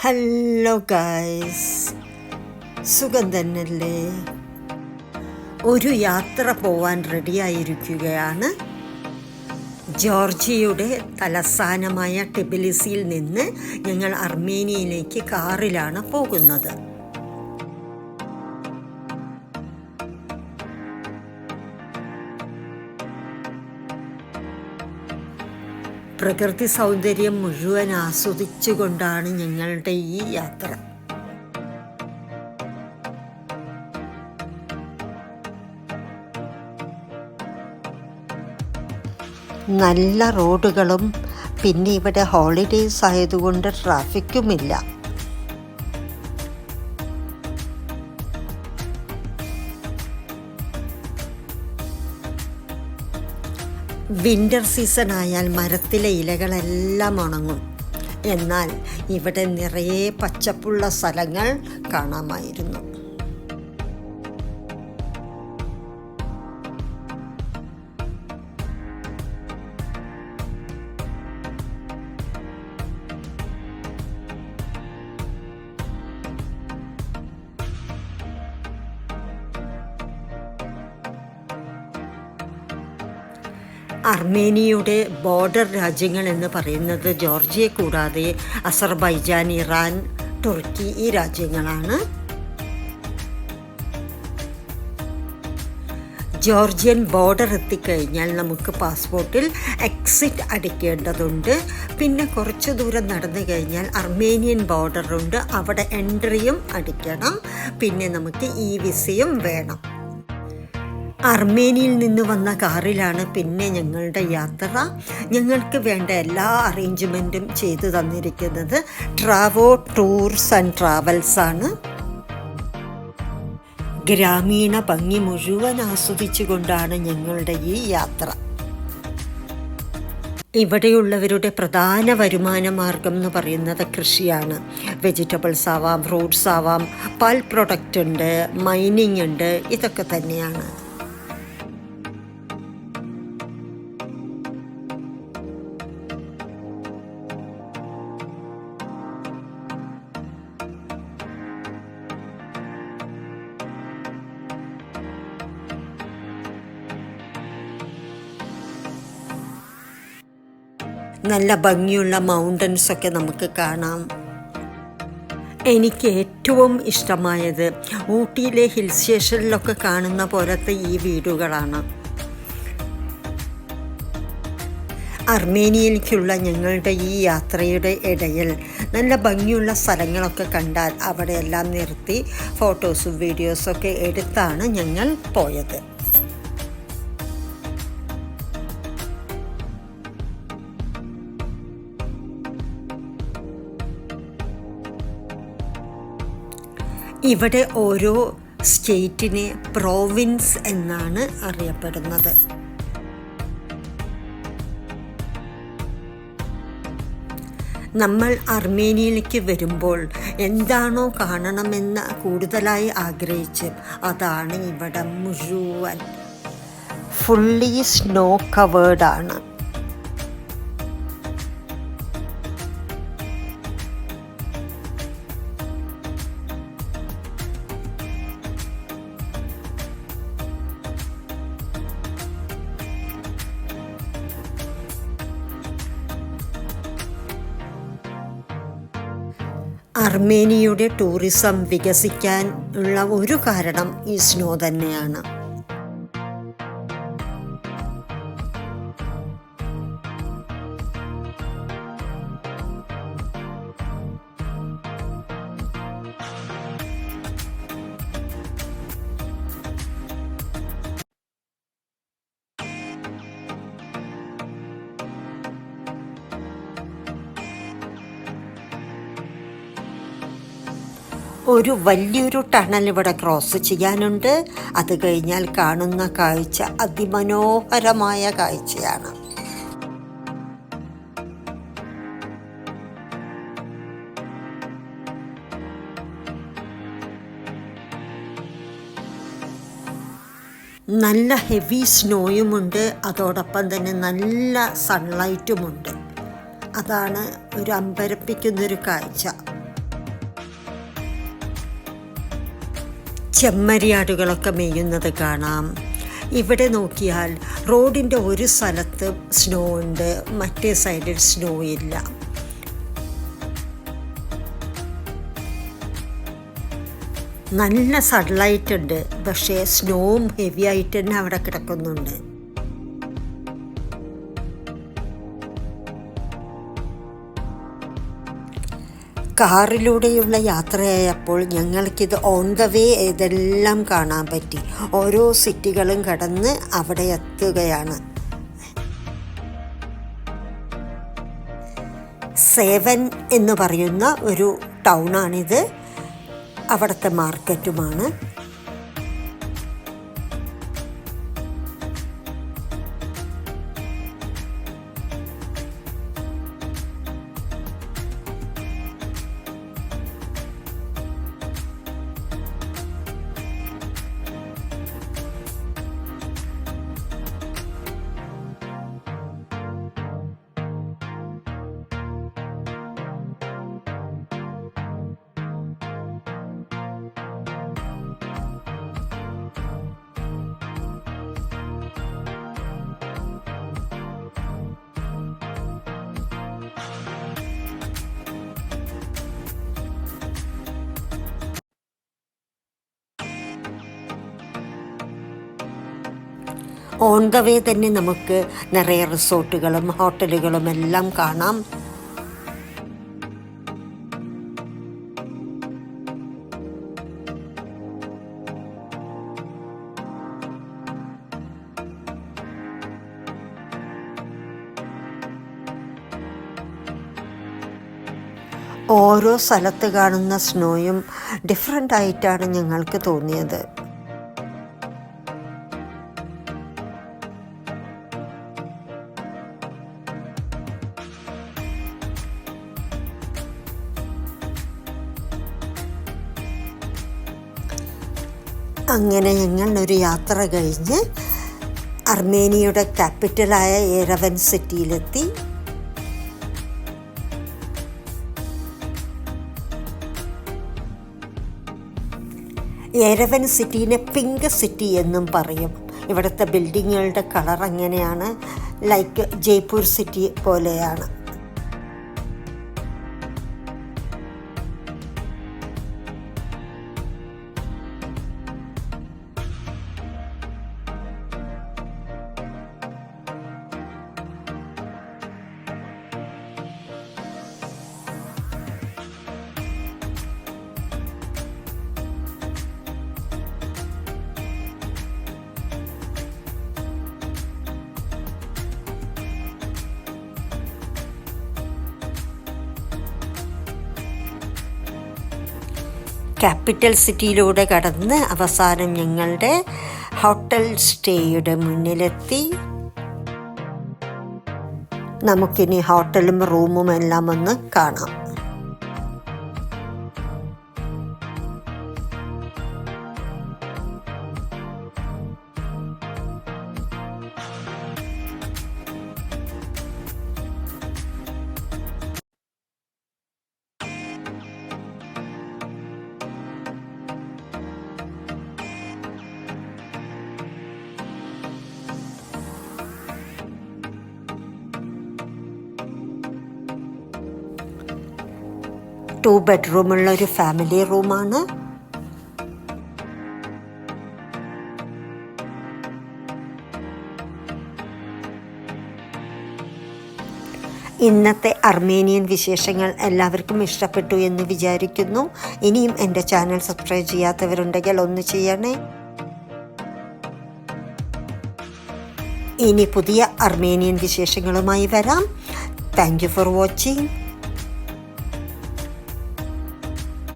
Hello guys, സുഖം തന്നെയല്ലേ? ഒരു യാത്ര പോവാൻ റെഡിയായിരിക്കുകയാണ്. ജോർജിയയുടെ തലസ്ഥാനമായ ടിബിലിസിയിൽ നിന്ന് ഞങ്ങൾ അർമേനിയയിലേക്ക് കാറിലാണ് പോകുന്നത്. പ്രകൃതി സൗന്ദര്യം മുഴുവൻ ആസ്വദിച്ചുകൊണ്ടാണ് ഞങ്ങളുടെ ഈ യാത്ര. നല്ല റോഡുകളും പിന്നെ ഇവിടെ ഹോളിഡേയ്സ് ആയതുകൊണ്ട് ട്രാഫിക്കുമില്ല. വിൻ്റർ സീസൺ ആയാൽ മരത്തിലെ ഇലകളെല്ലാം ഉണങ്ങും. എന്നാൽ ഇവിടെ നിറയെ പച്ചപ്പുള്ള സ്ഥലങ്ങൾ കാണാമായിരുന്നു. അർമേനിയയുടെ ബോർഡർ രാജ്യങ്ങൾ എന്ന് പറയുന്നത് ജോർജിയ കൂടാതെ അസർബൈജാൻ, ഇറാൻ, തുർക്കി ഈ രാജ്യങ്ങളാണ്. ജോർജിയൻ ബോർഡർ എത്തിക്കഴിഞ്ഞാൽ നമുക്ക് പാസ്പോർട്ടിൽ എക്സിറ്റ് അടിക്കേണ്ടതുണ്ട്. പിന്നെ കുറച്ച് ദൂരം നടന്നു കഴിഞ്ഞാൽ അർമേനിയൻ ബോർഡറുണ്ട്, അവിടെ എൻട്രിയും അടിക്കണം. പിന്നെ നമുക്ക് വിസയും വേണം. അർമേനിയയിൽ നിന്ന് വന്ന കാറിലാണ് പിന്നെ ഞങ്ങളുടെ യാത്ര. ഞങ്ങൾക്ക് വേണ്ട എല്ലാ അറേഞ്ച്മെൻറ്റും ചെയ്തു തന്നിരിക്കുന്നത് ട്രാവോ ടൂർസ് ആൻഡ് ട്രാവൽസ് ആണ്. ഗ്രാമീണ ഭംഗി മുഴുവൻ ആസ്വദിച്ചുകൊണ്ടാണ് ഞങ്ങളുടെ ഈ യാത്ര. ഇവിടെയുള്ളവരുടെ പ്രധാന വരുമാന മാർഗം എന്ന് പറയുന്നത് കൃഷിയാണ്. വെജിറ്റബിൾസ് ആവാം, ഫ്രൂട്ട്സ് ആവാം, പാൽ പ്രൊഡക്റ്റ് ഉണ്ട്, മൈനിങ് ഉണ്ട്, ഇതൊക്കെ തന്നെയാണ്. നല്ല ഭംഗിയുള്ള മൗണ്ടൻസൊക്കെ നമുക്ക് കാണാം. എനിക്ക് ഏറ്റവും ഇഷ്ടമായത് ഊട്ടിയിലെ ഹിൽ സ്റ്റേഷനിലൊക്കെ കാണുന്ന പോലത്തെ ഈ വീടുകളാണ്. അർമേനിയയിലേക്കുള്ള ഞങ്ങളുടെ ഈ യാത്രയുടെ ഇടയിൽ നല്ല ഭംഗിയുള്ള സ്ഥലങ്ങളൊക്കെ കണ്ടാൽ അവിടെയെല്ലാം നിർത്തി ഫോട്ടോസും വീഡിയോസൊക്കെ എടുത്താണ് ഞങ്ങൾ പോയത്. ഇവിടെ ഓരോ സ്റ്റേറ്റിനെ പ്രോവിൻസ് എന്നാണ് അറിയപ്പെടുന്നത്. നമ്മൾ അർമേനിയയിലേക്ക് വരുമ്പോൾ എന്താണോ കാണണമെന്ന് കൂടുതലായി ആഗ്രഹിച്ച് അതാണ് ഇവിടെ മുഴുവൻ. ഫുള്ളി സ്നോ കവേർഡാണ്. അർമേനിയയുടെ ടൂറിസം വികസിക്കാൻ ഉള്ള ഒരു കാരണം ഈ സ്നോ തന്നെയാണ്. ഒരു വലിയൊരു ടണൽ ഇവിടെ ക്രോസ് ചെയ്യാനുണ്ട്. അത് കഴിഞ്ഞാൽ കാണുന്ന കാഴ്ച അതിമനോഹരമായ കാഴ്ചയാണ്. നല്ല ഹെവി സ്നോയുമുണ്ട്, അതോടൊപ്പം തന്നെ നല്ല സൺലൈറ്റുമുണ്ട്. അതാണ് ഒരു അമ്പരപ്പിക്കുന്നൊരു കാഴ്ച. ചെമ്മരിയാടുകളൊക്കെ മേയുന്നത് കാണാം. ഇവിടെ നോക്കിയാൽ റോഡിൻ്റെ ഒരു സ്ഥലത്ത് സ്നോ ഉണ്ട്, മറ്റേ സൈഡിൽ സ്നോ ഇല്ല. നല്ല സൺലൈറ്റ് ഉണ്ട്, പക്ഷേ സ്നോവും ഹെവി ആയിട്ട് തന്നെ അവിടെ കിടക്കുന്നുണ്ട്. കാറിലൂടെയുള്ള യാത്രയായപ്പോൾ ഞങ്ങൾക്കിത് ഓൺ ദ വേ ഇതെല്ലാം കാണാൻ പറ്റി. ഓരോ സിറ്റികളും കടന്ന് അവിടെ എത്തുകയാണ്. സേവൻ എന്ന് പറയുന്ന ഒരു ടൗണാണിത്. അവിടുത്തെ മാർക്കറ്റുമാണ്. ഓൺ ദ വേ തന്നെ നമുക്ക് നിറയെ റിസോർട്ടുകളും ഹോട്ടലുകളും എല്ലാം കാണാം. ഓരോ സ്ഥലത്ത് കാണുന്ന സ്നോയും ഡിഫറെൻ്റ് ആയിട്ടാണ് ഞങ്ങൾക്ക് തോന്നിയത്. അങ്ങനെ ഞങ്ങൾ ഒരു യാത്ര കഴിഞ്ഞ് അർമേനിയയുടെ ക്യാപിറ്റലായ യെരവൻ സിറ്റിയിലെത്തി. യെരവൻ സിറ്റീനെ പിങ്ക് സിറ്റി എന്നും പറയും. ഇവിടുത്തെ ബിൽഡിങ്ങുകളുടെ കളർ അങ്ങനെയാണ്, ലൈക്ക് ജയ്പൂർ സിറ്റി പോലെയാണ്. ക്യാപിറ്റൽ സിറ്റിയിലൂടെ കടന്ന് അവസാനം ഞങ്ങളുടെ ഹോട്ടൽ സ്റ്റേയുടെ മുന്നിലെത്തി. നമുക്കിനി ഹോട്ടലും റൂമും എല്ലാം ഒന്ന് കാണാം. ടു ബെഡ്റൂമുള്ള ഒരു ഫാമിലി റൂമാണ്. ഇന്നത്തെ അർമേനിയൻ വിശേഷങ്ങൾ എല്ലാവർക്കും ഇഷ്ടപ്പെട്ടു എന്ന് വിചാരിക്കുന്നു. ഇനിയും എൻ്റെ ചാനൽ സബ്സ്ക്രൈബ് ചെയ്യാത്തവരുണ്ടെങ്കിൽ ഒന്ന് ചെയ്യണേ. ഇനി പുതിയ അർമേനിയൻ വിശേഷങ്ങളുമായി വരാം. Thank you for watching.